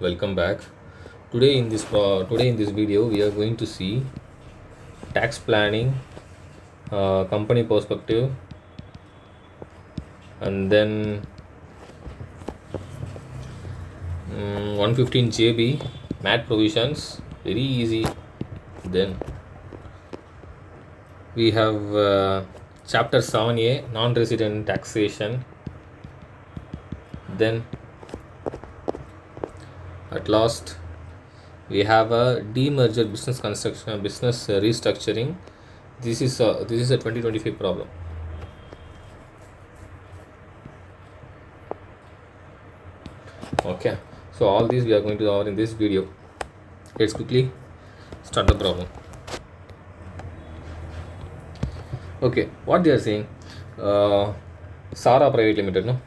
welcome back. Today in this video we are going to see tax planning, company perspective, and then 115 JB MAT provisions, very easy. Then we have chapter 7A non-resident taxation. Then at last we have a demerger business construction, business restructuring. This is a 2025 problem. Okay, so all these we are going to cover in this video. Let's quickly start the problem. Okay, what they are saying, Sara Private Limited, no,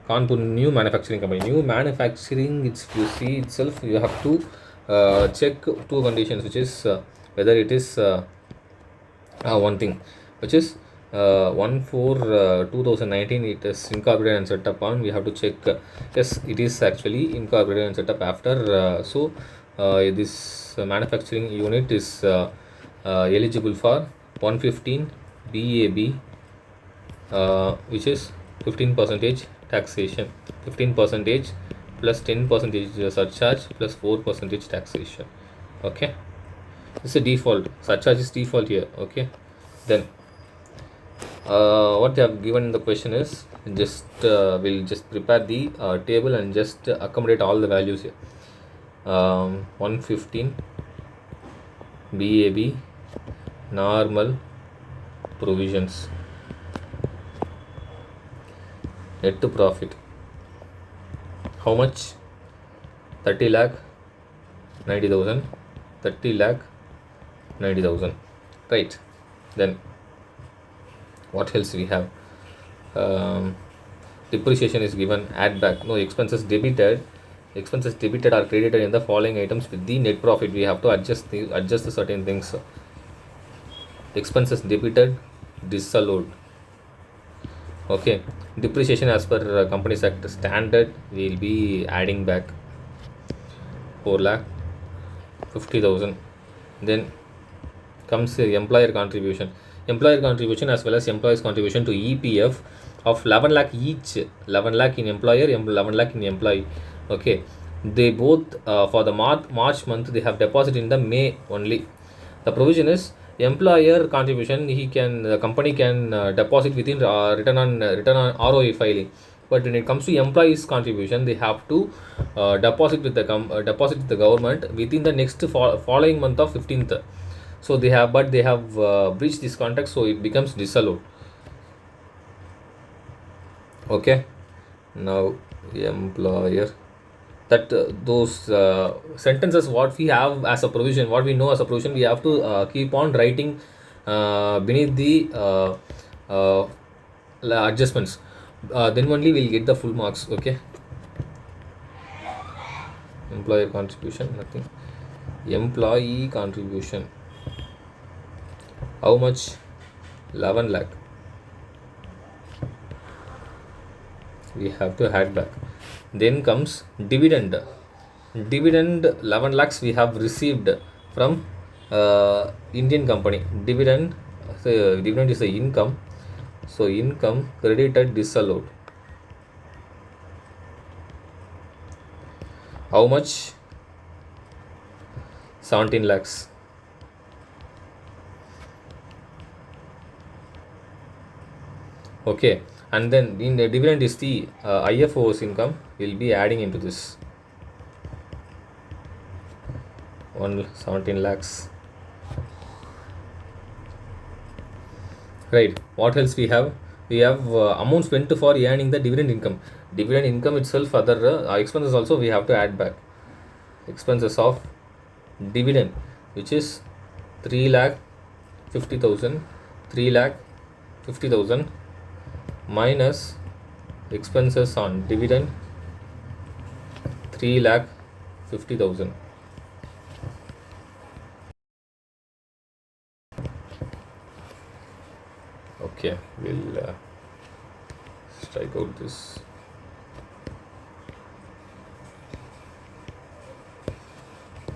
Kanpur new manufacturing company. New manufacturing, it's, you see itself, you have to check two conditions, which is whether it is one thing, which is 1 for 2019 it is incorporated and set up on. We have to check, yes, it is actually incorporated and set up after. This manufacturing unit is eligible for 115 BAB, which is 15 percentage taxation, 15 percentage plus 10 percentage surcharge plus 4 percentage taxation. Okay, it's a default, surcharge is default here. Okay, then what they have given in the question is just we'll just prepare the table and just accommodate all the values here. 115 BAB normal provisions, net to profit, how much? 30 lakh 90,000, 30 lakh 90,000, right? Then what else we have? Depreciation is given, add back, no, expenses debited are credited in the following items with the net profit. We have to adjust the certain things. Expenses debited, disallowed. Okay, depreciation as per companies act standard, we will be adding back 4 lakh 50,000. Then comes employer contribution as well as employees contribution to EPF of 11 lakh each, 11 lakh in employer, 11 lakh in employee. Okay, they both for the March month they have deposit in the May only. The provision is employer contribution, the company can deposit within return on ROE filing, but when it comes to employees contribution they have to deposit with the government within the next following month of 15th. So they have breached this contract, so it becomes disallowed. Okay, now employer, that those sentences what we have as a provision, what we know as a provision, we have to keep on writing beneath the adjustments, then only we'll get the full marks. Okay, employer contribution, nothing. Employee contribution, how much? 11 lakh, we have to add back. Then comes dividend 11 lakhs we have received from Indian company. Dividend is the income, so income credited, disallowed. How much? 17 lakhs. Okay, and then in the dividend is the IFO's income, we'll be adding into this 17 lakhs, right? What else we have? We have amount spent for earning the dividend income itself. Other expenses also we have to add back. Expenses of dividend, which is 3 lakh 50,000, 3 lakh 50,000 minus expenses on dividend 3 lakh 50,000. Okay, we'll strike out this.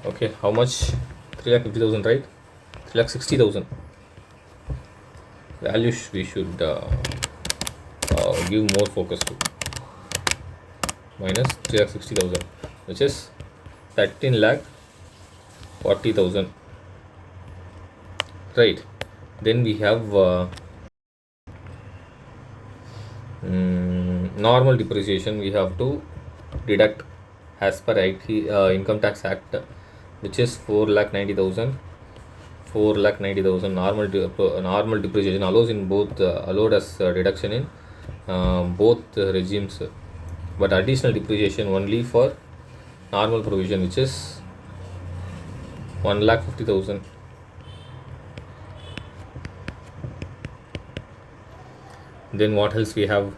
Okay, how much? 3,50,000, right? 3,60,000 value we should give more focus to, minus 3,60,000, which is 13,40,000, right? Then we have normal depreciation. We have to deduct as per Income Tax Act, which is 4,90,000. 4,90,000 normal depreciation allows in both allowed as deduction in both regimes, but additional depreciation only for normal provision, which is 1,50,000. Then what else we have?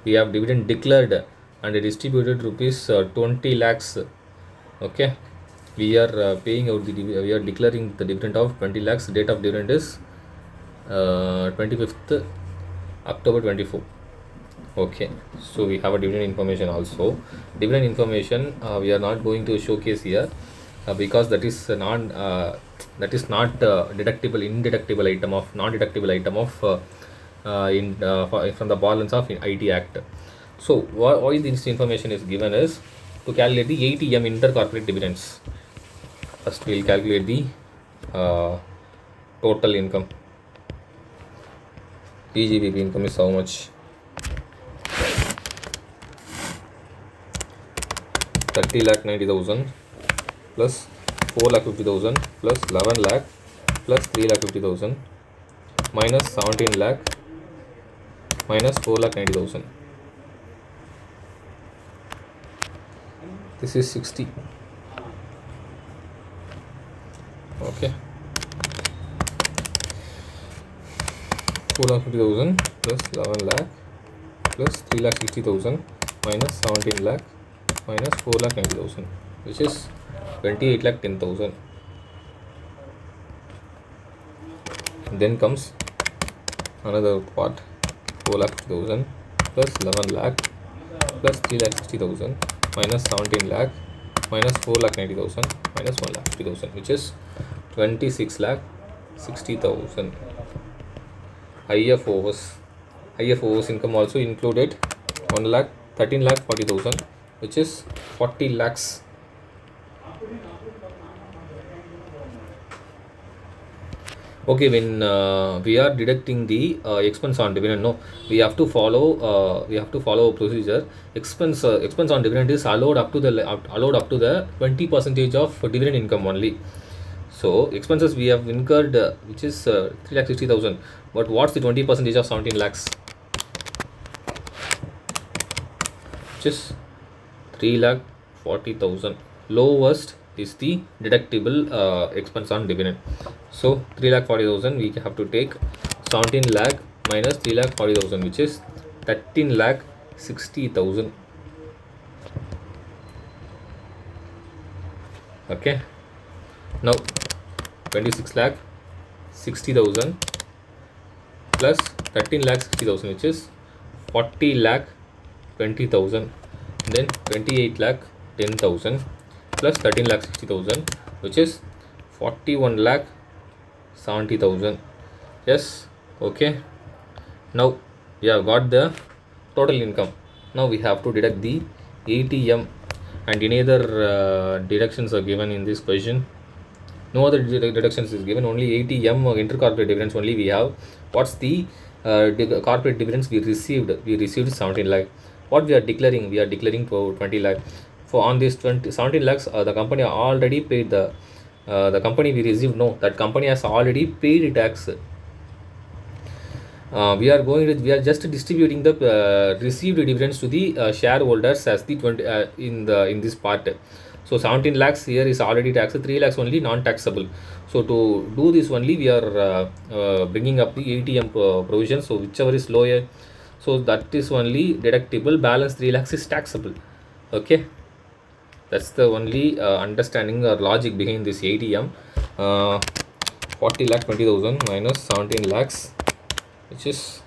We have dividend declared and distributed rupees 20 lakhs. Okay, we are paying out we are declaring the dividend of 20 lakhs. Date of dividend is 25th October 24. Okay, so we have a dividend information also. Dividend information we are not going to showcase here because that is not deductible indeductible item of non-deductible item of from the balance of IT Act. So why this information is given is to calculate the ATM intercorporate dividends. First we will calculate the total income. PGBP income is how much? 30,90,000 plus 4,50,000 plus 11 lakh plus 3,50,000 minus 17 lakh minus 4,90,000. This is 60. Okay, 4,50,000 plus 11 lakh plus 3,60,000 minus 17 lakh minus 4,90,000, which is 28,10,000. Then comes another part, 4,50,000 plus 11 lakh plus 3,60,000 minus 17 lakh minus 4,90,000 minus 1,50,000, which is 26,60,000. IFOs income also included 13,40,000, which is 40 lakhs. Okay, when we are deducting the expense on dividend, no, we have to follow a procedure. Expense on dividend is allowed up to the 20% of dividend income only. So expenses we have incurred, which is 3,60,000. But what's the 20% of 17 lakhs? Which is 3,40,000. Lowest is the deductible expense on dividend. So 3,40,000 we have to take 17 lakh minus 3,40,000, which is 13,60,000. Okay, now 26,60,000 plus 13,60,000, which is 40,20,000. Then 28,10,000 plus 13,60,000, which is 41,70,000. Yes, okay. Now we have got the total income. Now we have to deduct the ATM, and any other deductions are given in this question. No other deductions is given, only ATM or intercorporate dividends only we have. What's the corporate dividends we received? We received 17 lakh. What we are declaring? We are declaring for 20 lakh. For on this 17 lakhs, the company already paid the company we received. No, that company has already paid tax. We are just distributing the received dividends to the shareholders as the 20 in this part. So 17 lakhs here is already taxed, 3 lakhs only non-taxable. So to do this only, we are bringing up the ATM provision. So whichever is lower, so that is only deductible. Balance 3 lakhs is taxable. Okay, that's the only understanding or logic behind this ATM. 40,20,000 minus 17 lakhs, which is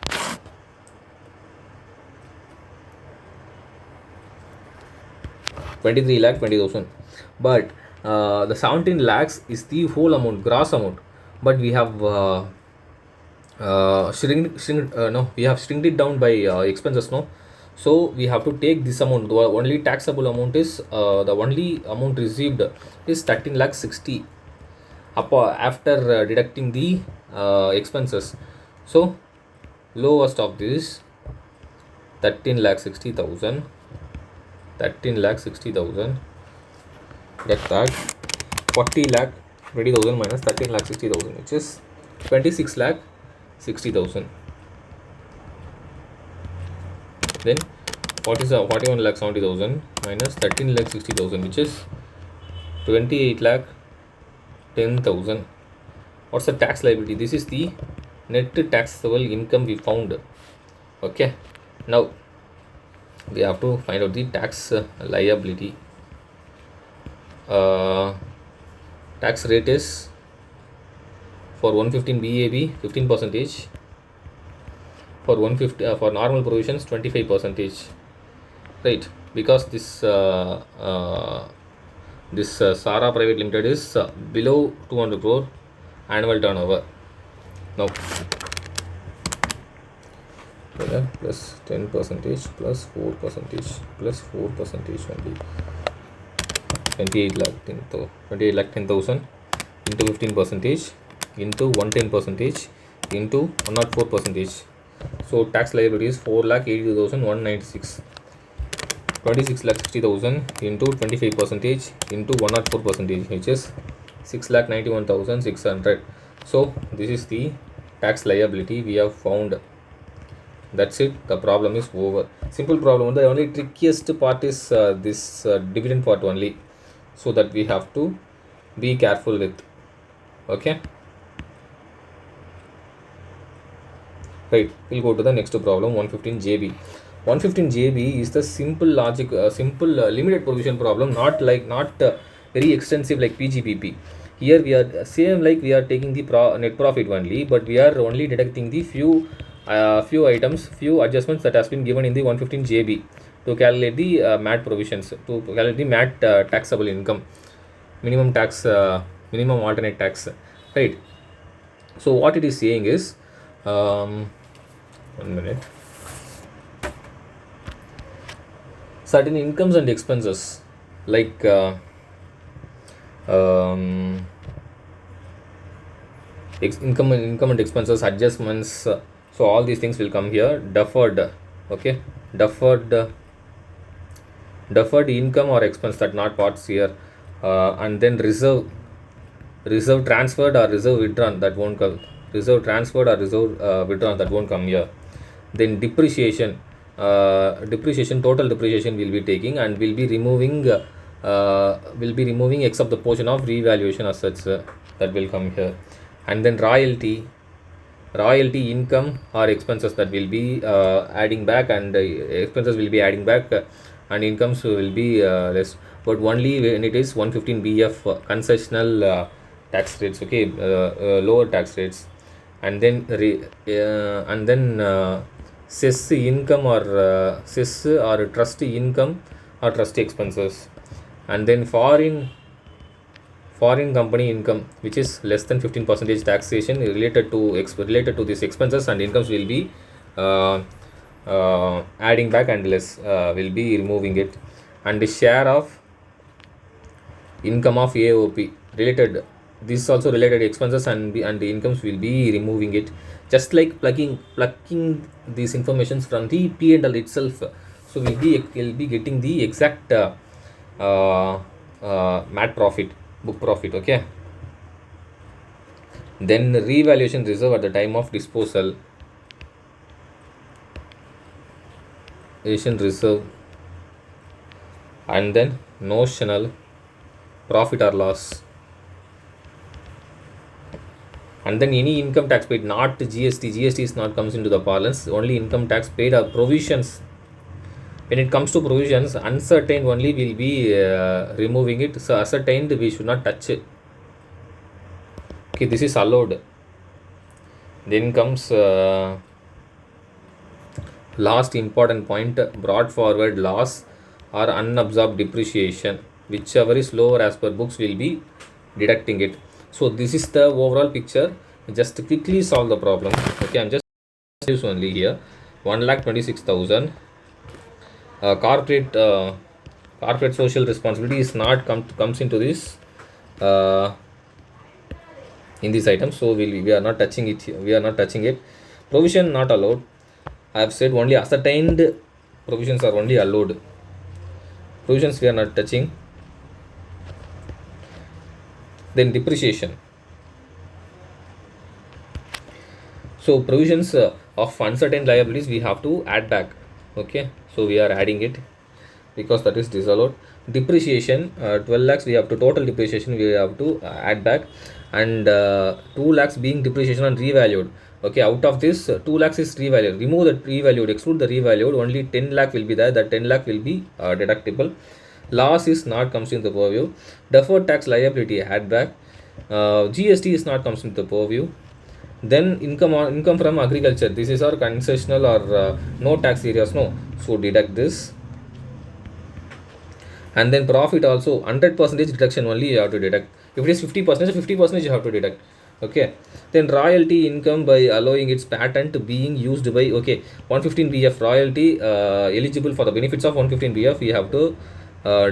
23,20,000. But The 17 lakhs is the whole amount, gross amount, but we have we have shrinked it down by expenses, no. So we have to take this amount. The only taxable amount is the only amount received is 13 lakh 60 after deducting the expenses. So lowest of this 13 lakh 60,000, 13 lakh 60,000, get that 40 lakh 20,000 minus 13 lakh 60,000, which is 26 lakh 60,000. Then 41 lakh 70,000 minus 13 lakh 60,000, which is 28 lakh 10,000. What's the tax liability? This is the net taxable income we found. Okay, now we have to find out the tax liability. Tax rate is for 115 BAB 15%, for 150 for normal provisions 25%, right? Because this Sara Private Limited is below 200 crore annual turnover. Now plus 10% plus 4% plus 4% only 28 lakh 10,000 into 15% into 110% into 104%. So tax liability is 4,82,196. 26 lakh 60,000 into 25% into 104%, which is 6,91,600. So this is the tax liability we have found. That's it. The problem is over. Simple problem. The only trickiest part is this dividend part only. So that we have to be careful with. Okay. Right. We'll go to the next problem. 115 JB. 115 JB is the simple logic, limited provision problem. Not very extensive like PGPP. Here we are same like we are taking the net profit only, but we are only deducting the few items, few adjustments that has been given in the 115 JB to calculate the MAT provisions, to calculate the MAT taxable income, minimum tax, minimum alternate tax, right? So what it is saying is, 1 minute. Certain incomes and expenses like income and expenses adjustments. So all these things will come here. Deferred, okay, deferred income or expense, that not parts here, and then reserve transferred or reserve withdrawn, that won't come. Reserve transferred or reserve withdrawn, that won't come here. Then depreciation, total depreciation will be taking, and will be removing except the portion of revaluation assets, that will come here. And then royalty income or expenses, that will be adding back, and expenses will be adding back, and incomes will be less, but only when it is 115 BF concessional tax rates, okay, lower tax rates. And then cess income or cess or trust income or trust expenses. And then foreign company income, which is less than 15% taxation related to these expenses, and incomes will be adding back, and less will be removing it. And the share of income of AOP related, this is also related expenses, and the incomes will be removing it, just like plucking these informations from the P&L itself. So we'll be getting the exact MAT profit, book profit, okay. Then revaluation reserve at the time of disposal, reserve, and then notional profit or loss. And then any income tax paid, not GST is not comes into the parlance, only income tax paid or provisions. When it comes to provisions, uncertain only will be removing it. So ascertained we should not touch it. Okay, this is allowed. Then comes last important point, brought forward loss or unabsorbed depreciation. whichever is lower as per books will be deducting it. So this is the overall picture. Just to quickly solve the problem. Okay, I'm just only here 1,26,000. Corporate social responsibility is not comes into this uh, in this item, so we are not touching it here. We are not touching it. Provision not allowed. I have said only ascertained provisions are only allowed. Provisions we are not touching. Then depreciation. So provisions of uncertain liabilities we have to add back. Okay, so we are adding it because that is disallowed. Depreciation 12 lakhs we have to total depreciation we have to add back, and 2 lakhs being depreciation on revalued. Okay, out of this 2 lakhs is revalued. Remove the revalued, exclude the revalued, only 10 lakh will be there. That 10 lakh will be deductible. Loss is not comes in the purview. Deferred tax liability add back. GST is not comes into the purview. Then income from agriculture. This is our concessional or no tax areas, no. So deduct this. And then profit also 100% deduction only you have to deduct. If it is 50%, 50% you have to deduct. Okay. Then royalty income by allowing its patent being used by 115 BF royalty eligible for the benefits of 115 BF we have to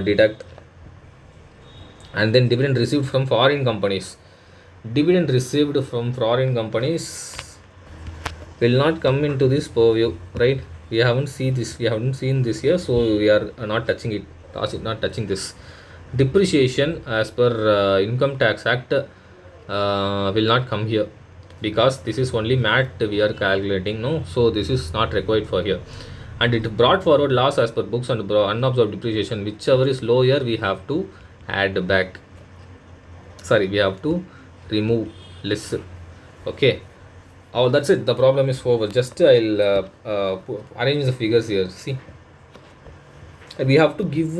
deduct. And then dividend received from foreign companies. Dividend received from foreign companies will not come into this purview, right? We haven't seen this here, so we are not touching it. Not touching this. Depreciation as per income tax act will not come here because this is only MAT we are calculating, no, so this is not required for here. And it brought forward loss as per books and unabsorbed depreciation, whichever is lower we have to add back, we have to remove less. Okay, oh, that's it, the problem is over. Just I'll arrange the figures here. See, we have to give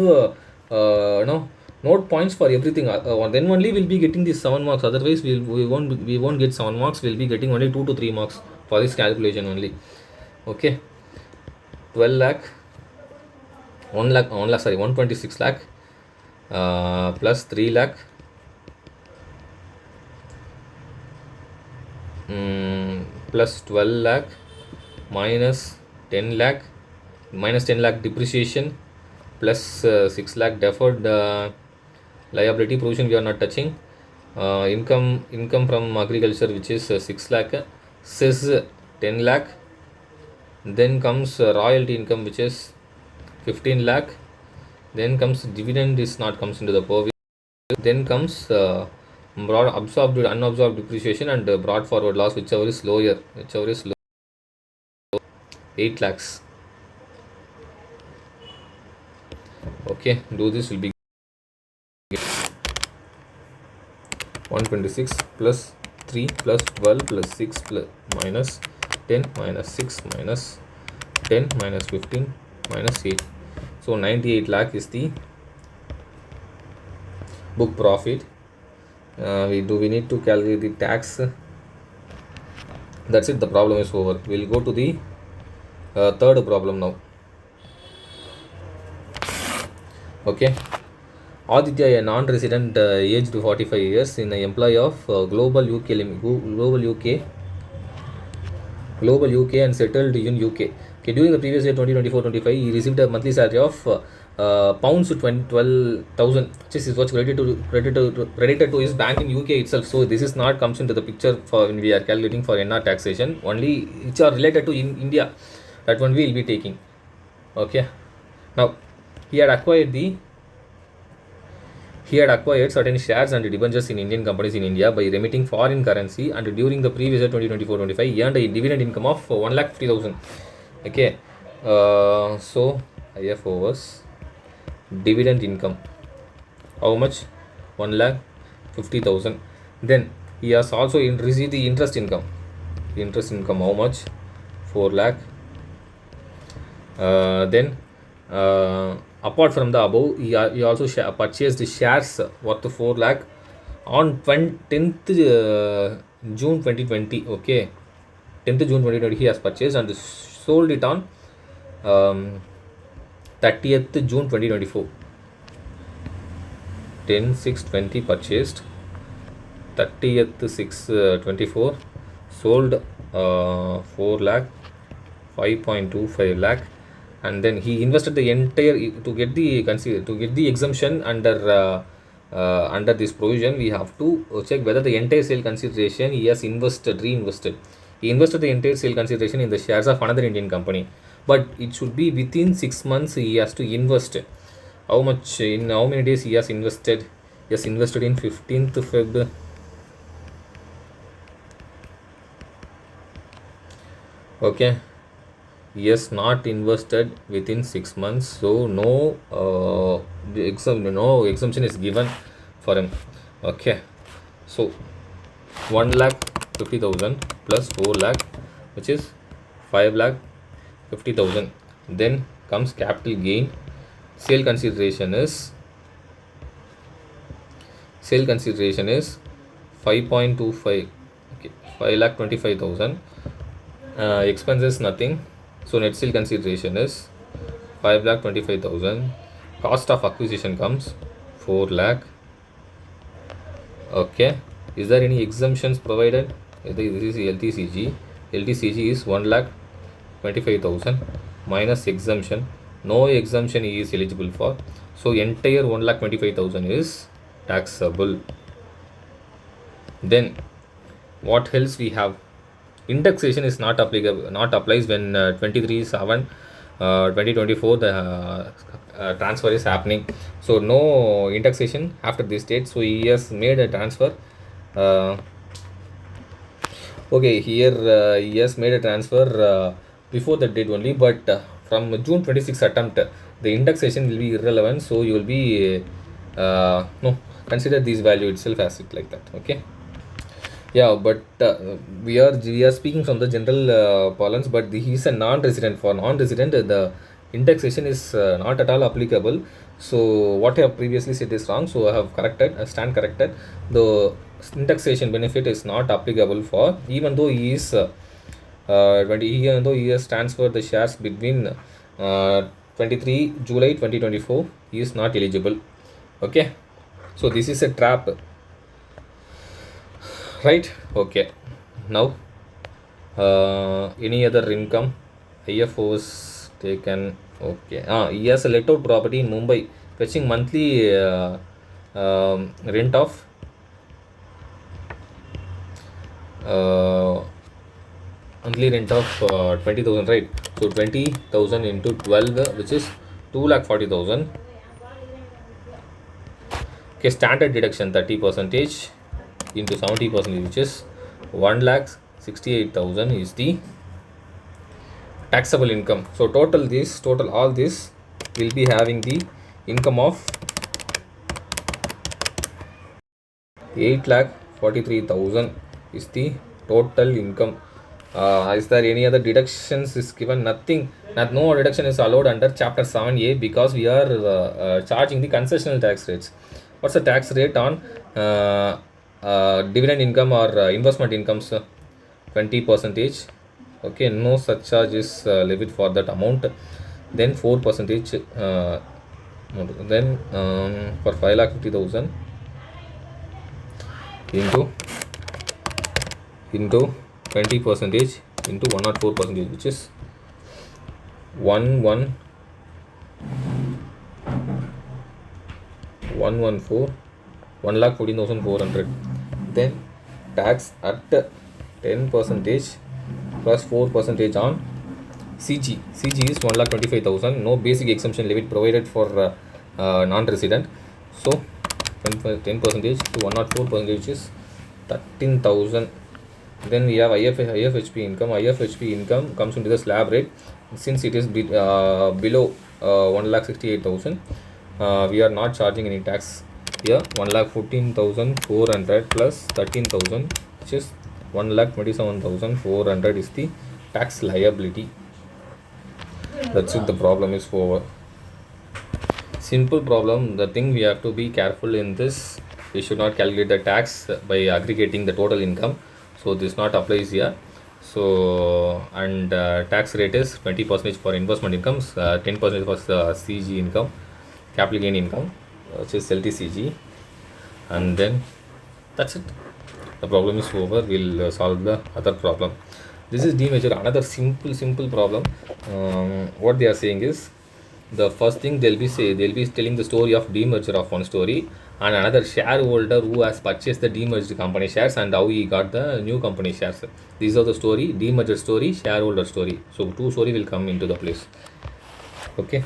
note points for everything, then only we'll be getting these 7 marks. Otherwise we won't get 7 marks. We'll be getting only 2 to 3 marks for this calculation only. Okay, 12 lakh 126 lakh plus 3 lakh plus 12 lakh minus 10 lakh depreciation plus 6 lakh deferred liability provision we are not touching. Income from agriculture, which is 6 lakh, says 10 lakh. Then comes royalty income, which is 15 lakh. Then comes dividend is not comes into the purview. Then comes absorbed unabsorbed depreciation and brought forward loss, whichever is lower, 8 lakhs. Okay, do this will be 126 plus 3 plus 12 plus 6 plus minus 10 minus 6 minus 10 minus 15 minus 8. So 98 lakh is the book profit. We need to calculate the tax. That's it, the problem is over. We'll go to the third problem now. Okay, Aditya, a non-resident aged 45 years, in an employee of Global UK and settled in UK. Okay, during the previous year 2024-25, he received a monthly salary of pounds 12,000, which is what's credited to his bank in UK itself. So this is not comes into the picture for when we are calculating for NR taxation. Only which are related to in India, that one we will be taking. Okay, now he had acquired certain shares and debentures in Indian companies in India by remitting foreign currency, and during the previous year 2024-25 he earned a dividend income of 1,50,000. Okay, so IF overs dividend income, how much? 1,50,000. Then he has also received the interest income, how much? 4 lakh. Then apart from the above, he also purchased the shares worth 4 lakh on 10th June 2020. Okay, 10th June 2020 he has purchased and sold it on 30th June 2024. 10/6/20 purchased, 30th/6/24 sold 4 lakh, 5.25 lakh, and then he invested the entire to get the exemption under this provision. We have to check whether the entire sale consideration he has reinvested. He invested the entire sale consideration in the shares of another Indian company, but it should be within 6 months. He has to invest. How much, in how many days he has invested? He has invested in 15th Feb. Okay, he has not invested within 6 months, so no exemption is given for him. Okay, so 1,50,000 plus 4 lakh, which is 5,50,000. Then comes capital gain. Sale consideration is 5.25. Okay, 5,25,000. Expenses nothing, so net sale consideration is 5,25,000. Cost of acquisition comes 4 lakh. Okay, is there any exemptions provided? This is LTCG. LTCG is 1,25,000 minus exemption. No exemption he is eligible for, so entire 1,25,000 is taxable. Then what else we have? Indexation is not applicable, not applies when 23/7/2024 the transfer is happening. So no indexation after this date. So he has made a transfer. Okay, here he has made a transfer before the date only, but from June 26 attempt, the indexation will be irrelevant. So you will be no, consider this value itself as it like that. Okay. Yeah, but we are speaking from the general parlance, but he is a non-resident. For non-resident, the indexation is not at all applicable. So what I have previously said is wrong. So I have stand corrected. The indexation benefit is not applicable for, even though he is even though he has transferred the shares between 23 July 2024, he is not eligible. Okay, so this is a trap. Right. Okay, now any other income? IFOs taken. Okay, he has a let out property in Mumbai fetching monthly rent of uh, 20,000, right? So 20,000 into 12, which is 2,40,000. Okay, standard deduction 30% into 70%, which is 1,68,000 is the taxable income. So total all this will be having the income of 8,43,000 is the total income. Is there any other deductions is given? Nothing. No deduction is allowed under chapter 7A because we are charging the concessional tax rates. What's the tax rate on dividend income or investment incomes? 20%. Okay, no such charge is levied for that amount. Then 4%. Then for 5,50,000 into 20% into 104%, which is 1,14,400. Then tax at 10% plus 4% on CG. CG is 1,25,000. No basic exemption limit provided for non-resident. So 10% to 104% is 13,000. Then we have IFHP income. IFHP income comes into the slab rate. Since it is below 1,68,000, we are not charging any tax here. 1,14,400 plus 13,000, which is 1,27,400 is the tax liability. That's it. The problem is over. Simple problem. The thing we have to be careful in this, we should not calculate the tax by aggregating the total income. So this not applies here. So and tax rate is 20% for investment incomes, 10% for CG income, capital gain income, which is LTCG. and then that's it. The problem is over. We'll solve the other problem. This is demerger, another simple problem. What they are saying is, the first thing they'll be telling the story of demerger of one story, and another shareholder who has purchased the demerged company shares and how he got the new company shares. These are the story: demerger story, shareholder story. So two story will come into the place. Okay.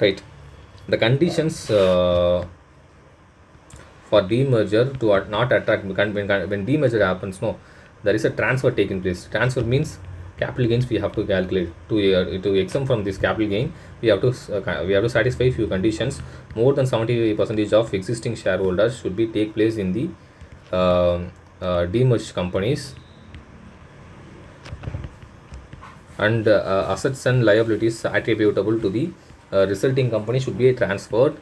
Right. The conditions for demerger to not attract, when demerger happens, no, there is a transfer taking place. Transfer means capital gains we have to calculate. To exempt from this capital gain, we have to satisfy few conditions. More than 70% of existing shareholders should be take place in the demerged companies, and assets and liabilities attributable to the resulting company should be transferred.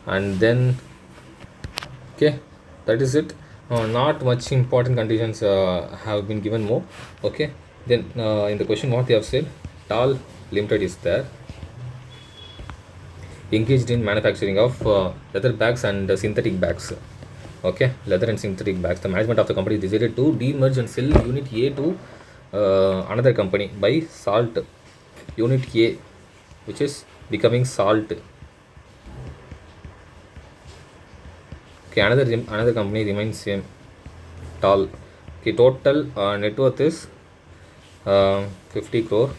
And then, okay, that is it. Not much important conditions have been given more. Okay, then in the question what they have said, Tal Limited is there, engaged in manufacturing of leather bags and synthetic bags. Okay, leather and synthetic bags. The management of the company decided to demerge and sell unit A to another company by Salt. Unit A, which is becoming Salt. Okay, another company remains same, Tal. Okay, total net worth is 50 crore.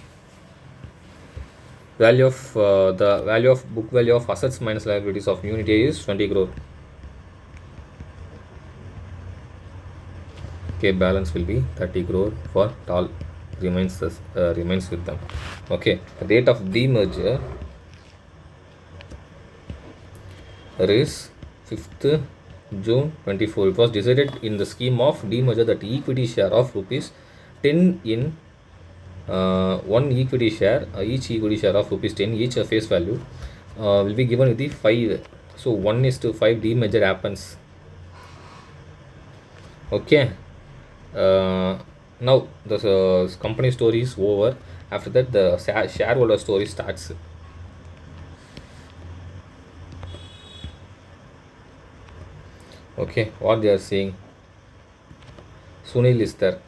Value of the value of book value of assets minus liabilities of unit A is 20 crore. Okay, balance will be 30 crore for Tal, remains with them. Okay, the date of demerger is 5th June 24. It was decided in the scheme of demerger that equity share of rupees 10 in one equity share, each equity share of rupees 10 each face value will be given with the 5. So 1:5 demerger happens. Okay. Now the company story is over. After that, the shareholder story starts. Okay, what they are saying, Sunil is there.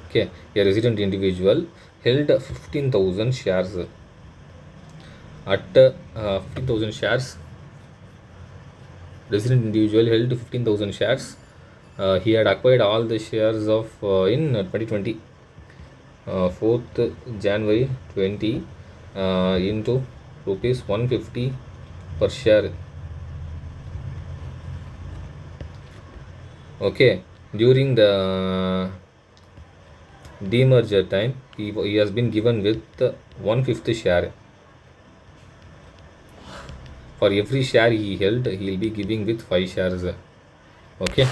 Okay, a resident individual held 15,000 shares. At 15,000 shares, resident individual held 15,000 shares. He had acquired all the shares of in 2020, 4th January 20, into rupees 150 per share. Okay, during the demerger time, he has been given with 1/5 share. For every share he held, he will be giving with 5 shares. Okay,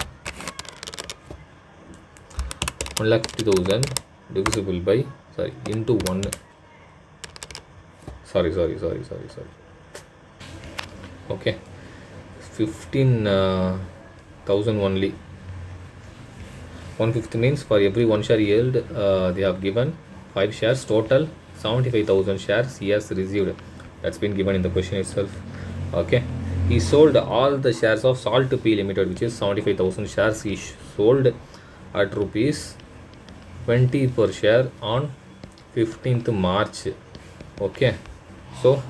1,50,000 divisible by, into 1. Sorry. Okay, 15,000 only. 1/5 means for every 1 share he held, they have given 5 shares. Total 75,000 shares he has received. That's been given in the question itself. Okay, he sold all the shares of Salt P Limited, which is 75,000 shares. He sold at rupees 20 per share on 15th March. Okay, so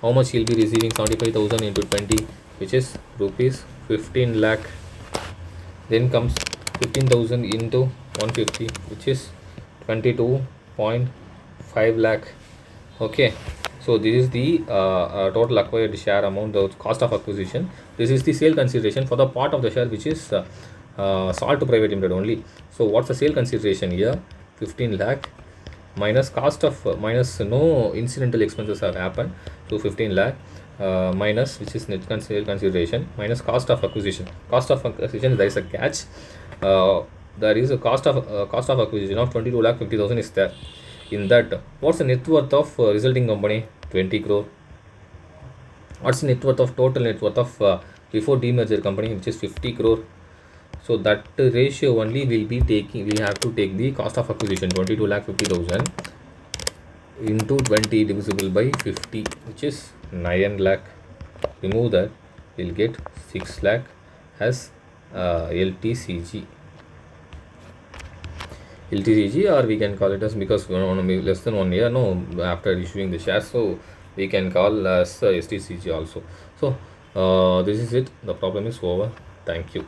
how much he'll be receiving? 75,000 into 20, which is rupees 15 lakh. Then comes 15,000 into 150, which is 22.5 lakh. Okay, so this is the total acquired share amount, the cost of acquisition. This is the sale consideration for the part of the share which is Salt Private Limited only. So what's the sale consideration here? 15 lakh minus cost of minus no incidental expenses have happened, so 15 lakh minus, which is net sale consideration, minus cost of acquisition. Cost of acquisition, there is a catch. There is a cost of acquisition of 22,50,000 is there. In that, what's the net worth of resulting company? 20 crore. What's the net worth of total net worth of before demerger company, which is 50 crore? So that ratio only will be taking. We have to take the cost of acquisition 22,50,000 into 20 divisible by 50, which is 9 lakh. Remove that, we'll get 6 lakh as LTCG. LTCG, or we can call it as, because we want to be less than 1 year, no, after issuing the shares, so we can call as STCG also. So this is it. The problem is over. Thank you.